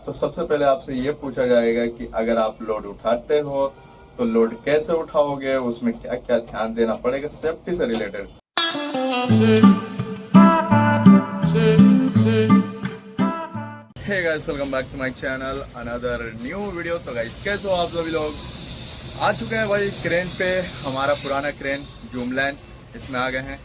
तो सबसे पहले आपसे ये पूछा जाएगा कि अगर आप लोड उठाते हो तो लोड कैसे उठाओगे, उसमें क्या क्या ध्यान देना पड़ेगा सेफ्टी से related. Hey guys, welcome back to my channel, another new video. तो गाइस कैसे हो आप सभी लोग। आ चुके हैं भाई क्रेन पे, हमारा पुराना क्रेन जूमलैंड इसमें आ गए हैं।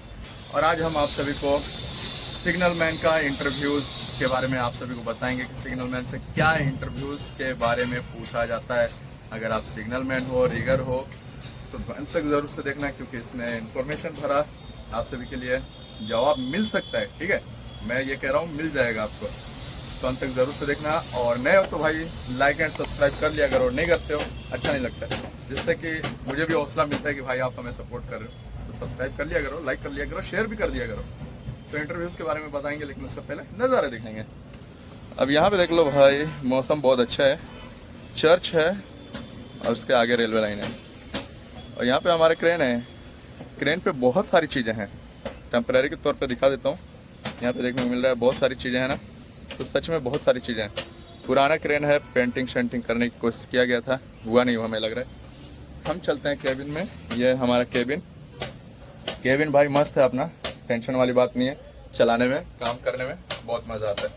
और आज हम आप सभी को सिग्नल मैन का इंटरव्यूज़ के बारे में आप सभी को बताएंगे कि सिग्नल मैन से क्या इंटरव्यूज़ के बारे में पूछा जाता है। अगर आप सिग्नल मैन हो, रिगर हो, तो अंत तक ज़रूर से देखना, क्योंकि इसमें इंफॉर्मेशन भरा आप सभी के लिए जवाब मिल सकता है। ठीक है, मैं ये कह रहा हूँ मिल जाएगा आपको, तो अंत तक ज़रूर से देखना। और नए हो तो भाई लाइक एंड सब्सक्राइब कर लिया करो, नहीं करते हो अच्छा नहीं लगता है, जिससे कि मुझे भी हौसला मिलता है कि भाई आप हमें सपोर्ट कर रहे हो। तो सब्सक्राइब कर लिया करो, लाइक कर लिया करो, शेयर भी कर दिया करो। तो इंटरव्यूज़ के बारे में बताएंगे, लेकिन उससे पहले नज़ारे दिखाएंगे। अब यहाँ पे देख लो भाई, मौसम बहुत अच्छा है, चर्च है और उसके आगे रेलवे लाइन है। और यहाँ पे हमारे क्रेन है, क्रेन पे बहुत सारी चीज़ें हैं। टेम्परेरी के तौर पे दिखा देता हूँ। यहाँ पे देखने को मिल रहा है बहुत सारी चीज़ें हैं ना, तो सच में बहुत सारी चीज़ें हैं। पुराना क्रेन है, पेंटिंग शेंटिंग करने की कोशिश किया गया था, हुआ नहीं हमें लग रहा है। हम चलते हैं केबिन में। ये है हमारा केबिन। केबिन भाई मस्त है अपना, टेंशन वाली बात नहीं है, चलाने में काम करने में बहुत मज़ा आता है।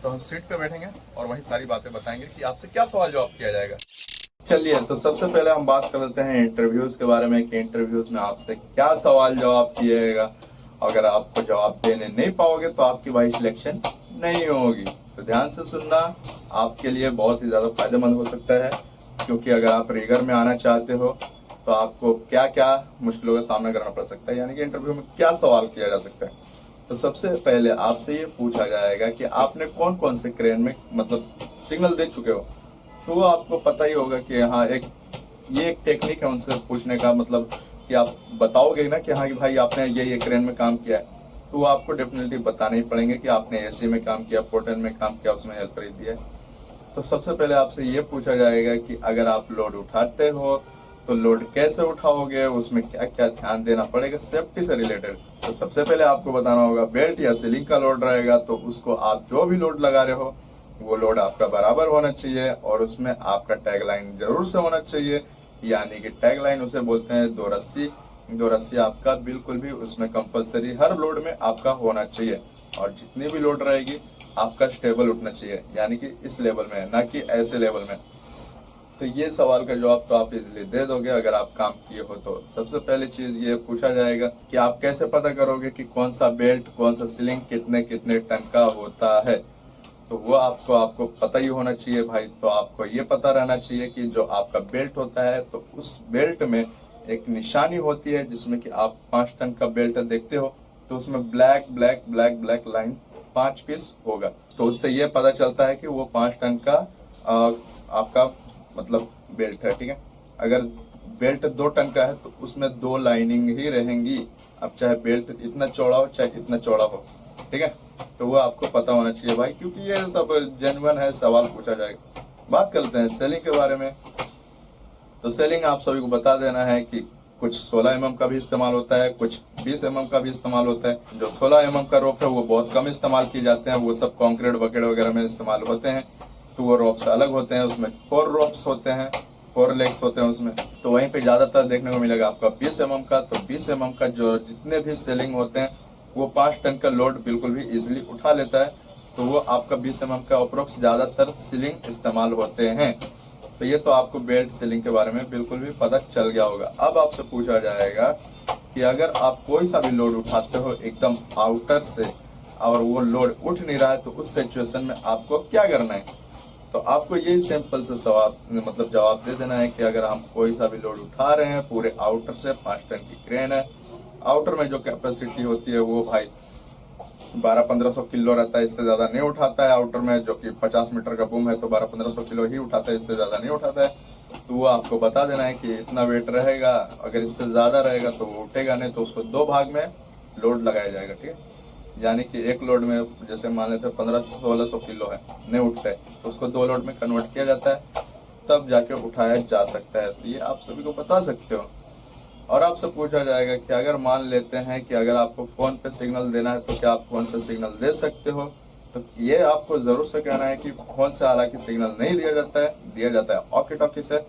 तो हम सीट पे बैठेंगे और वही सारी बातें बताएंगे कि आपसे क्या सवाल जवाब किया जाएगा। चलिए, तो सबसे पहले हम बात कर लेते हैं इंटरव्यूज के बारे में कि इंटरव्यूज में आपसे क्या सवाल जवाब किएगा। अगर आपको जवाब देने नहीं पाओगे तो आपकी भाई सिलेक्शन नहीं होगी। तो ध्यान से सुनना, आपके लिए बहुत ही ज़्यादा फायदेमंद हो सकता है, क्योंकि अगर आप रिगर में आना चाहते हो तो आपको क्या क्या मुश्किलों का सामना करना पड़ सकता है, यानी कि इंटरव्यू में क्या सवाल किया जा सकता है। तो सबसे पहले आपसे ये पूछा जाएगा कि आपने कौन कौन से क्रेन में मतलब सिग्नल दे चुके हो। तो वो आपको पता ही होगा कि हाँ, ये एक टेक्निक है उनसे पूछने का, मतलब कि आप बताओगे ना कि हाँ कि भाई आपने ये क्रेन में काम किया है, तो वो आपको डेफिनेटली बताने ही पड़ेंगे कि आपने एसी में काम किया, पोर्टल में काम किया, उसमें हेल्पर दिया है। तो सबसे पहले आपसे ये पूछा जाएगा कि अगर आप लोड उठाते हो तो लोड कैसे उठाओगे, उसमें क्या क्या ध्यान देना पड़ेगा सेफ्टी से रिलेटेड। तो सबसे पहले आपको बताना होगा, बेल्ट या सीलिंग का लोड रहेगा तो उसको आप जो भी लोड लगा रहे हो वो लोड आपका बराबर होना चाहिए, और उसमें आपका टैग लाइन जरूर से होना चाहिए। यानी कि टैग लाइन उसे बोलते हैं दो रस्सी। दो रस्सी आपका बिल्कुल भी उसमें कंपलसरी हर लोड में आपका होना चाहिए, और जितनी भी लोड रहेगी आपका स्टेबल उठना चाहिए, यानी कि इस लेवल में, ना कि ऐसे लेवल में। तो ये सवाल का जवाब तो आप इजीली दे दोगे अगर आप काम किए हो तो। सबसे पहली चीज ये पूछा जाएगा कि आप कैसे पता करोगे कि कौन सा बेल्ट, कौन सा सीलिंग कितने कितने टन का होता है। तो वो आपको पता ही होना चाहिए भाई। तो आपको ये पता रहना चाहिए कि जो आपका बेल्ट होता है तो उस बेल्ट में एक निशानी होती है, जिसमें कि आप 5 टन का बेल्ट देखते हो तो उसमें black black black black line 5 piece होगा। तो उससे ये पता चलता है कि वो 5 टन का आपका मतलब बेल्ट है। ठीक है, अगर बेल्ट 2 टन का है तो उसमें 2 लाइनिंग ही रहेंगी, अब चाहे बेल्ट इतना चौड़ा हो चाहे इतना चौड़ा हो। ठीक है, तो वो आपको पता होना चाहिए भाई, क्योंकि ये सब जेन्युइन है, सवाल पूछा जाएगा। बात करते हैं सेलिंग के बारे में। तो सेलिंग आप सभी को बता देना है कि कुछ 16 mm का भी इस्तेमाल होता है, कुछ 20 mm का भी इस्तेमाल होता है। जो 16 mm का रोप है वो बहुत कम इस्तेमाल किए जाते हैं, वो सब कंक्रीट बकेट वगैरह में इस्तेमाल होते हैं। तो वो रोप्स अलग होते हैं, उसमें 4 रोप्स होते हैं, 4 लेग्स होते हैं उसमें। तो वहीं पे ज्यादातर देखने को मिलेगा आपका 20 mm का। तो 20 mm का जो जितने भी सेलिंग होते हैं वो 5 टन का लोड बिल्कुल भी इजिली उठा लेता है। तो वो आपका 20 mm का अप्रोक्स ज्यादातर सीलिंग इस्तेमाल होते हैं। तो ये तो आपको बेल्ट सीलिंग के बारे में बिल्कुल भी पता चल गया होगा। अब आपसे पूछा जाएगा कि अगर आप कोई सा भी लोड उठाते हो एकदम आउटर से और वो लोड उठ नहीं रहा है, तो उस सिचुएशन में आपको क्या करना है। तो आपको यही सिंपल से सवाल मतलब जवाब दे देना है कि अगर हम कोई सा भी लोड उठा रहे हैं पूरे आउटर से, 5 टन की क्रेन है, आउटर में जो कैपेसिटी होती है वो भाई 1200-1500 किलो रहता है, इससे ज्यादा नहीं उठाता है। आउटर में जो कि 50 मीटर का बूम है तो 1200-1500 किलो ही उठाता है, इससे ज्यादा नहीं उठाता है। तो वो आपको बता देना है कि इतना वेट रहेगा, अगर इससे ज्यादा रहेगा तो वो उठेगा नहीं, तो उसको 2 भाग में लोड लगाया जाएगा। ठीक है, यानी कि एक लोड में जैसे मान लेते 1500-1600 किलो है, नहीं उठता है, तो उसको 2 लोड में कन्वर्ट किया जाता है, तब जाके उठाया जा सकता है। तो ये आप सभी को बता सकते हो। और आपसे पूछा जाएगा कि अगर मान लेते हैं कि अगर आपको फोन पे सिग्नल देना है तो क्या आप फोन से सिग्नल दे सकते हो। तो ये आपको जरूर से कहना है कि फोन से हालांकि सिग्नल नहीं दिया जाता है, दिया जाता है वॉकी टॉकी से,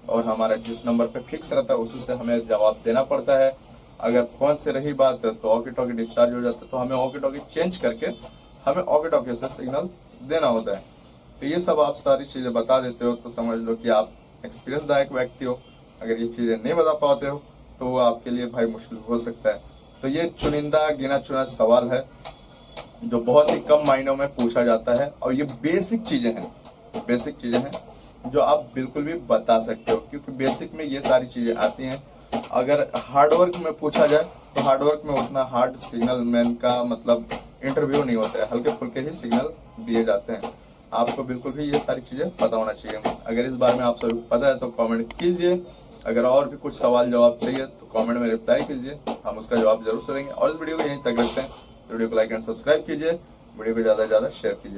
और हमारा जिस नंबर पे फिक्स रहता है उसी से हमें जवाब देना पड़ता है। अगर फोन से रही बात तो वॉकी टॉकी डिस्चार्ज हो जाता है, तो हमें वॉकी टॉकी चेंज करके हमें वॉकी टॉकी से सिग्नल देना होता है। तो ये सब आप सारी चीज़ें बता देते हो तो समझ लो कि आप एक्सपीरियंसदायक व्यक्ति हो। अगर ये चीज़ें नहीं बता पाते हो तो वो आपके लिए भाई मुश्किल हो सकता है। तो ये चुनिंदा गिना चुना सवाल है जो बहुत ही कम मायनों में पूछा जाता है, और ये बेसिक चीज़ें हैं, बेसिक चीज़ें हैं जो आप बिल्कुल भी बता सकते हो, क्योंकि बेसिक में ये सारी चीज़ें आती हैं। अगर हार्डवर्क में पूछा जाए तो हार्डवर्क में उतना हार्ड सिग्नल मैन का मतलब इंटरव्यू नहीं होता है, हल्के फुल्के ही सिग्नल दिए जाते हैं। आपको बिल्कुल भी ये सारी चीज़ें पता होना चाहिए। अगर इस बारे में आप सभी पता है तो कमेंट कीजिए। अगर और भी कुछ सवाल जवाब चाहिए तो कमेंट में रिप्लाई कीजिए, हम उसका जवाब जरूर से देंगे। और इस वीडियो को यहीं तक रखते हैं, तो वीडियो को लाइक एंड सब्सक्राइब कीजिए, वीडियो को ज़्यादा से ज़्यादा शेयर कीजिए।